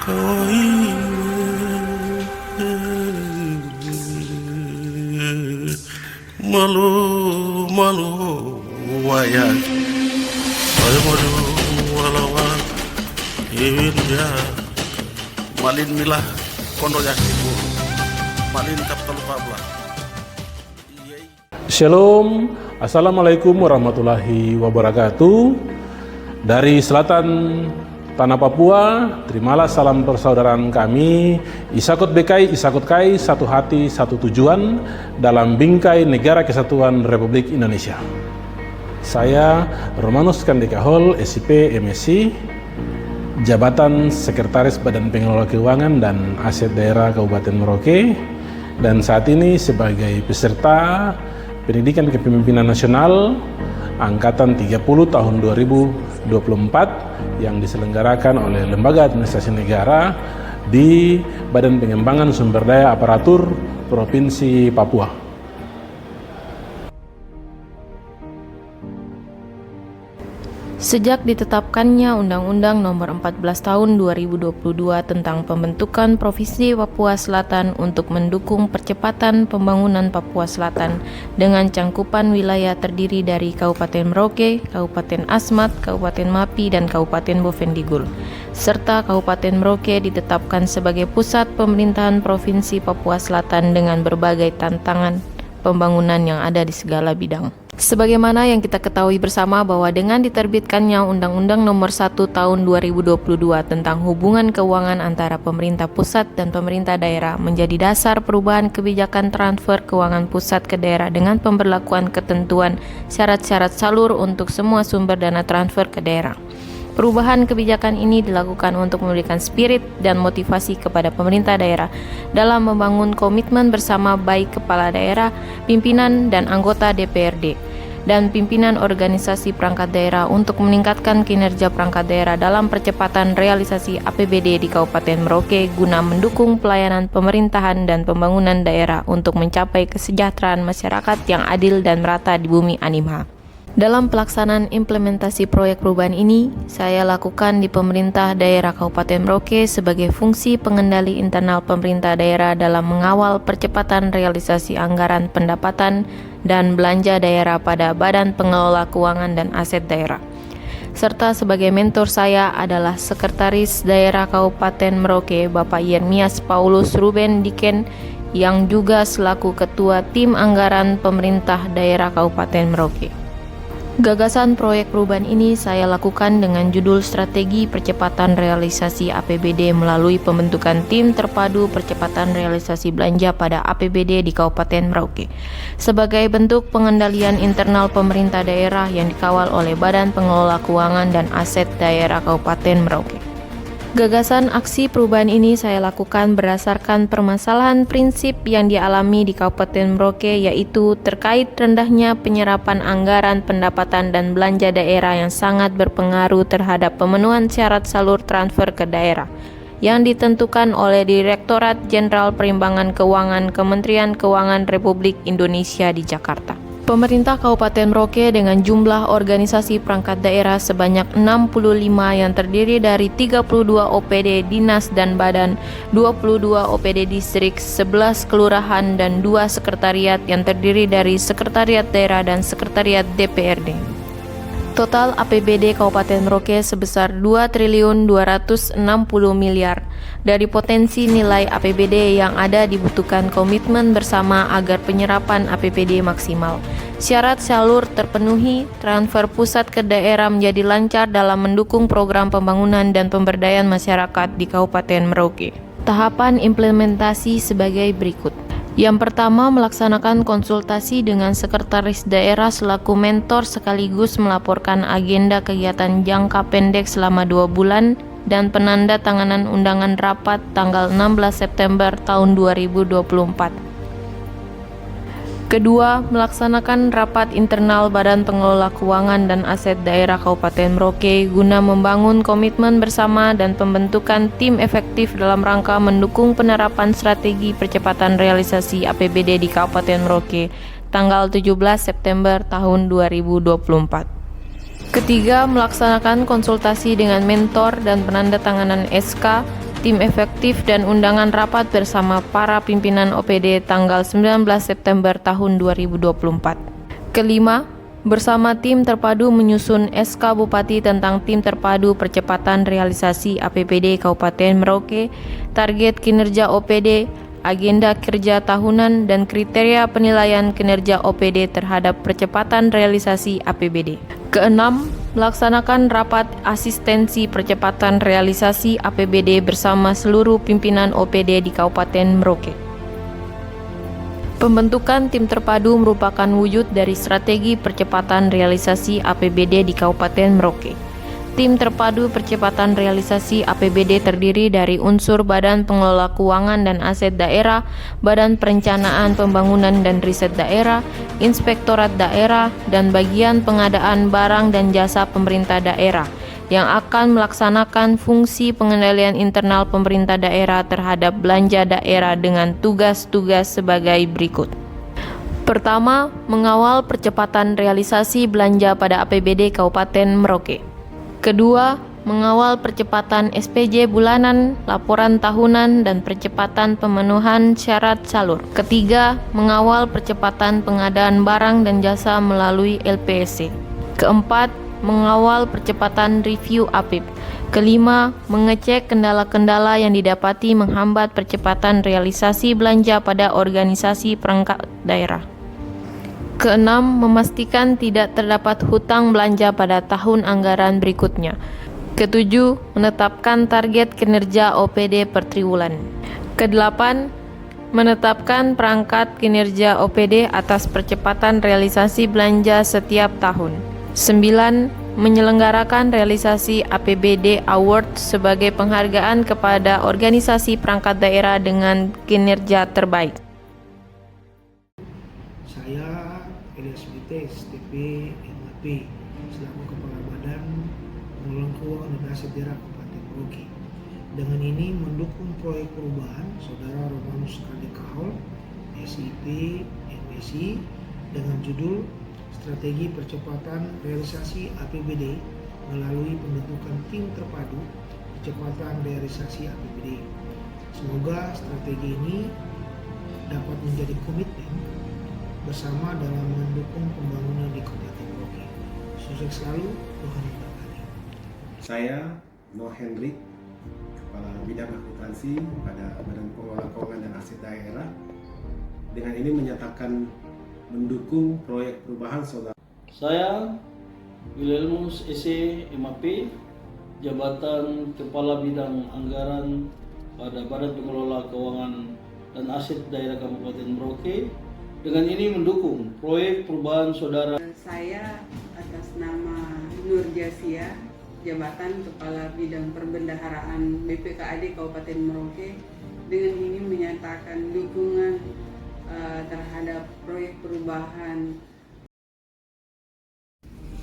Koi malu malu wayang malu walawan iwin ya malin milah kondo yakibu malin kaptalupabla. Shalom, Assalamualaikum warahmatullahi wabarakatuh. Dari selatan tanah Papua, terimalah salam persaudaraan kami, Isakut Bekai, Isakut Kai, satu hati, satu tujuan dalam bingkai Negara Kesatuan Republik Indonesia. Saya Romanus Kandekahol, SIP MSc, Jabatan Sekretaris Badan Pengelola Keuangan dan Aset Daerah Kabupaten Merauke, dan saat ini sebagai peserta Pendidikan Kepemimpinan Nasional Angkatan 30 tahun 2024 yang diselenggarakan oleh Lembaga Administrasi Negara di Badan Pengembangan Sumber Daya Aparatur Provinsi Papua. Sejak ditetapkannya Undang-Undang Nomor 14 Tahun 2022 tentang pembentukan Provinsi Papua Selatan untuk mendukung percepatan pembangunan Papua Selatan dengan cangkupan wilayah terdiri dari Kabupaten Merauke, Kabupaten Asmat, Kabupaten Mapi, dan Kabupaten Bovendigul, serta Kabupaten Merauke ditetapkan sebagai pusat pemerintahan Provinsi Papua Selatan dengan berbagai tantangan pembangunan yang ada di segala bidang. Sebagaimana yang kita ketahui bersama bahwa dengan diterbitkannya Undang-Undang Nomor 1 Tahun 2022 tentang hubungan keuangan antara pemerintah pusat dan pemerintah daerah menjadi dasar perubahan kebijakan transfer keuangan pusat ke daerah dengan pemberlakuan ketentuan syarat-syarat salur untuk semua sumber dana transfer ke daerah. Perubahan kebijakan ini dilakukan untuk memberikan spirit dan motivasi kepada pemerintah daerah dalam membangun komitmen bersama baik kepala daerah, pimpinan dan anggota DPRD, dan pimpinan organisasi perangkat daerah untuk meningkatkan kinerja perangkat daerah dalam percepatan realisasi APBD di Kabupaten Merauke guna mendukung pelayanan pemerintahan dan pembangunan daerah untuk mencapai kesejahteraan masyarakat yang adil dan merata di bumi Animha. Dalam pelaksanaan implementasi proyek perubahan ini, saya lakukan di pemerintah daerah Kabupaten Merauke sebagai fungsi pengendali internal pemerintah daerah dalam mengawal percepatan realisasi anggaran pendapatan dan belanja daerah pada Badan Pengelola Keuangan dan Aset Daerah. Serta sebagai mentor saya adalah Sekretaris Daerah Kabupaten Merauke, Bapak Yermias Paulus Ruben Diken, yang juga selaku Ketua Tim Anggaran Pemerintah Daerah Kabupaten Merauke. Gagasan proyek perubahan ini saya lakukan dengan judul Strategi Percepatan Realisasi APBD melalui pembentukan tim terpadu percepatan realisasi belanja pada APBD di Kabupaten Merauke sebagai bentuk pengendalian internal pemerintah daerah yang dikawal oleh Badan Pengelola Keuangan dan Aset Daerah Kabupaten Merauke. Gagasan aksi perubahan ini saya lakukan berdasarkan permasalahan prinsip yang dialami di Kabupaten Merauke, yaitu terkait rendahnya penyerapan anggaran pendapatan dan belanja daerah yang sangat berpengaruh terhadap pemenuhan syarat salur transfer ke daerah yang ditentukan oleh Direktorat Jenderal Perimbangan Keuangan Kementerian Keuangan Republik Indonesia di Jakarta. Pemerintah Kabupaten Merauke dengan jumlah organisasi perangkat daerah sebanyak 65 yang terdiri dari 32 OPD Dinas dan Badan, 22 OPD Distrik, 11 Kelurahan, dan 2 Sekretariat yang terdiri dari Sekretariat Daerah dan Sekretariat DPRD. Total APBD Kabupaten Merauke sebesar 2.260 miliar. Dari potensi nilai APBD yang ada dibutuhkan komitmen bersama agar penyerapan APBD maksimal. Syarat salur terpenuhi, transfer pusat ke daerah menjadi lancar dalam mendukung program pembangunan dan pemberdayaan masyarakat di Kabupaten Merauke. Tahapan implementasi sebagai berikut. Yang pertama, melaksanakan konsultasi dengan sekretaris daerah selaku mentor sekaligus melaporkan agenda kegiatan jangka pendek selama 2 bulan dan penanda tanganan undangan rapat tanggal 16 September tahun 2024. Kedua, melaksanakan rapat internal Badan Pengelola Keuangan dan Aset Daerah Kabupaten Merauke guna membangun komitmen bersama dan pembentukan tim efektif dalam rangka mendukung penerapan strategi percepatan realisasi APBD di Kabupaten Merauke tanggal 17 September tahun 2024. Ketiga, melaksanakan konsultasi dengan mentor dan penandatanganan SK Tim efektif dan undangan rapat bersama para pimpinan OPD tanggal 19 September tahun 2024. Kelima, bersama tim terpadu menyusun SK Bupati tentang tim terpadu percepatan realisasi APBD Kabupaten Merauke, target kinerja OPD, agenda kerja tahunan, dan kriteria penilaian kinerja OPD terhadap percepatan realisasi APBD. Keenam, melaksanakan rapat asistensi percepatan realisasi APBD bersama seluruh pimpinan OPD di Kabupaten Merauke. Pembentukan tim terpadu merupakan wujud dari strategi percepatan realisasi APBD di Kabupaten Merauke. Tim terpadu percepatan realisasi APBD terdiri dari unsur Badan Pengelola Keuangan dan Aset Daerah, Badan Perencanaan Pembangunan dan Riset Daerah, Inspektorat Daerah, dan bagian pengadaan barang dan jasa pemerintah daerah yang akan melaksanakan fungsi pengendalian internal pemerintah daerah terhadap belanja daerah dengan tugas-tugas sebagai berikut. Pertama, mengawal percepatan realisasi belanja pada APBD Kabupaten Merauke. Kedua, mengawal percepatan SPJ bulanan, laporan tahunan, dan percepatan pemenuhan syarat salur. Ketiga, mengawal percepatan pengadaan barang dan jasa melalui LPSC. Keempat, mengawal percepatan review APIP. Kelima, mengecek kendala-kendala yang didapati menghambat percepatan realisasi belanja pada organisasi perangkat daerah. Keenam, memastikan tidak terdapat hutang belanja pada tahun anggaran berikutnya. Ketujuh, menetapkan target kinerja OPD per triwulan. Kedelapan, menetapkan perangkat kinerja OPD atas percepatan realisasi belanja setiap tahun. 9. Menyelenggarakan realisasi APBD Award sebagai penghargaan kepada organisasi perangkat daerah dengan kinerja terbaik. Saya Elias Bites, TP MAP, selaku Kepala Badan Pengelola Keuangan dan Aset Daerah Kabupaten Merauke. Dengan ini mendukung proyek perubahan Saudara Romanus Kandekahol, SIP, MSI, dengan judul Strategi Percepatan Realisasi APBD melalui pembentukan tim terpadu percepatan realisasi APBD. Semoga strategi ini dapat menjadi komitmen bersama dalam mendukung pembangunan di Kabupaten Merauke. Sukses selalu, Tuhan memberkati. Saya Noah Hendrik, Kepala Bidang Akuntansi pada Badan Pengelola Keuangan dan Aset Daerah. Dengan ini menyatakan mendukung proyek perubahan Saudara. Saya Wilhelmus S.E. MAP, Jabatan Kepala Bidang Anggaran pada Badan Pengelola Keuangan dan Aset Daerah Kabupaten Merauke. Dengan ini mendukung proyek perubahan Saudara. Saya atas nama Nur Jasia, Jabatan Kepala Bidang Perbendaharaan BPKAD Kabupaten Merauke, dengan ini menyatakan dukungan terhadap proyek perubahan.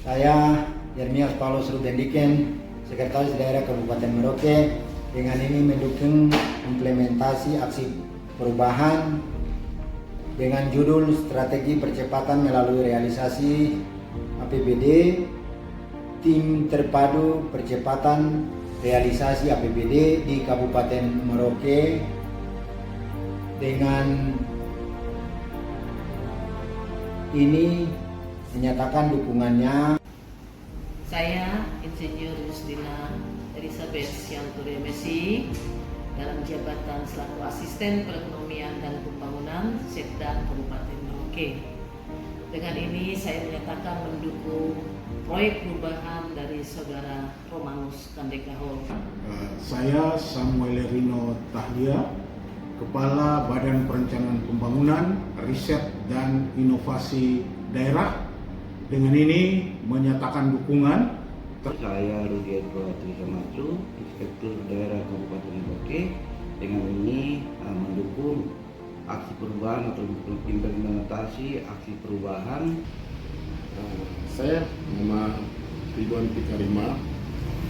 Saya Yermias Paulus Rubendiken, Sekretaris Daerah Kabupaten Merauke, dengan ini mendukung implementasi aksi perubahan dengan judul Strategi Percepatan Melalui Realisasi APBD, Tim Terpadu Percepatan Realisasi APBD di Kabupaten Merauke. Dengan ini menyatakan dukungannya. Saya Insinyur Yusdina Elizabeth Sianturi MSI dalam jabatan selaku Asisten Perekonomian dan Pembangunan Setda Kabupaten Merauke. Dengan ini saya menyatakan mendukung proyek perubahan dari Saudara Romanus Kandekahol. Saya Samuel Rino Tahlia, Kepala Badan Perencanaan Pembangunan, Riset dan Inovasi Daerah. Dengan ini menyatakan dukungan. Saya Rudiatro Trisamacu, Inspektur Daerah Kabupaten Merauke. Dengan ini mendukung aksi perubahan atau implementasi aksi perubahan. Saya nama Ridwan Pikarima,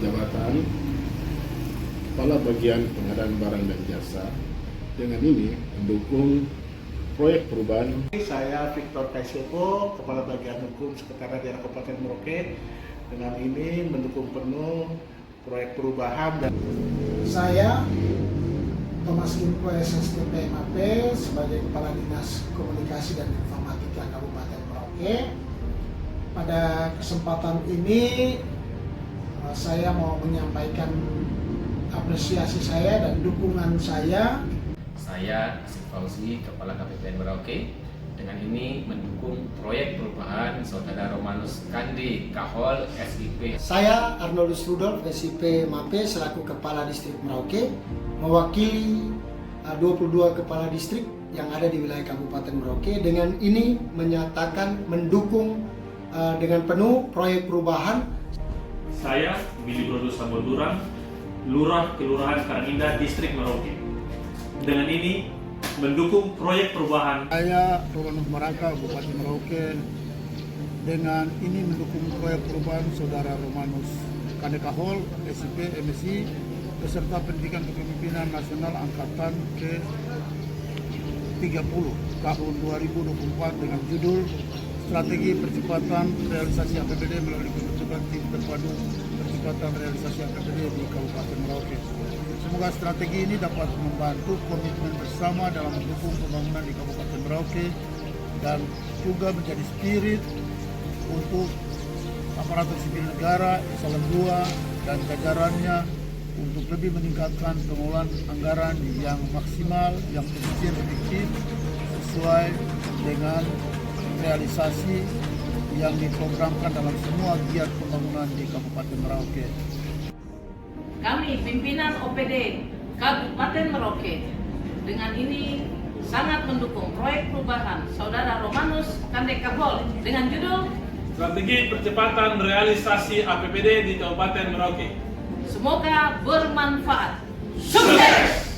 Jabatan Kepala Bagian Pengadaan Barang dan Jasa. Dengan ini mendukung proyek perubahan. Saya Victor Kaisepo, Kepala Bagian Hukum Sekretariat Daerah Kabupaten Merauke. Dengan ini mendukung penuh proyek perubahan. Dan saya Thomas Limpo SSTP MAP sebagai Kepala Dinas Komunikasi dan Informatika Kabupaten Merauke. Pada kesempatan ini saya mau menyampaikan apresiasi saya dan dukungan saya. Saya Asif Fauzi, Kepala KPPN Merauke. Dengan ini mendukung proyek perubahan Saudara Romanus Kandi Kahol SIP. Saya Arnoldus Rudolf SIP MAPE selaku Kepala Distrik Merauke, mewakili 22 Kepala Distrik yang ada di wilayah Kabupaten Merauke. Dengan ini menyatakan mendukung dengan penuh proyek perubahan. Saya Billy Brodo Sabodurang, Lurah Kelurahan Karangindah Distrik Merauke. Dengan ini mendukung proyek perubahan. Saya Romanus Maraka, Bupati Merauke. Dengan ini mendukung proyek perubahan Saudara Romanus Kandi Kahol SIP MSI beserta pendidikan kepemimpinan nasional angkatan ke-30 tahun 2024 dengan judul Strategi Percepatan Realisasi APBD melalui pembentukan tim terpadu percepatan realisasi APBD di Kabupaten Merauke. Semoga strategi ini dapat membantu komitmen bersama dalam mendukung pembangunan di Kabupaten Merauke dan juga menjadi spirit untuk aparatur sipil negara, eselon 2 dan jajarannya untuk lebih meningkatkan pengelolaan anggaran yang maksimal, yang efisien, efektif sesuai dengan realisasi yang diprogramkan dalam semua giat pembangunan di Kabupaten Merauke. Kami pimpinan OPD Kabupaten Merauke dengan ini sangat mendukung proyek perubahan Saudara Romanus Kandi Kahol dengan judul Strategi Percepatan Realisasi APBD di Kabupaten Merauke. Semoga bermanfaat. Sukses!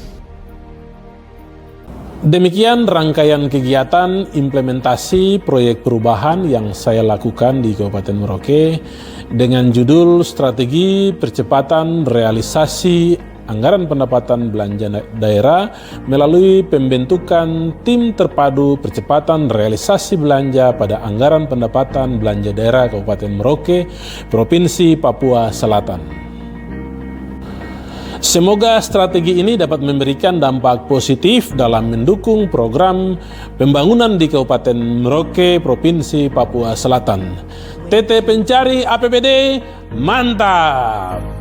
Demikian rangkaian kegiatan implementasi proyek perubahan yang saya lakukan di Kabupaten Merauke dengan judul Strategi Percepatan Realisasi Anggaran Pendapatan Belanja Daerah melalui pembentukan Tim Terpadu Percepatan Realisasi Belanja pada Anggaran Pendapatan Belanja Daerah Kabupaten Merauke, Provinsi Papua Selatan. Semoga strategi ini dapat memberikan dampak positif dalam mendukung program pembangunan di Kabupaten Merauke, Provinsi Papua Selatan. TT Pencari APBD, mantap!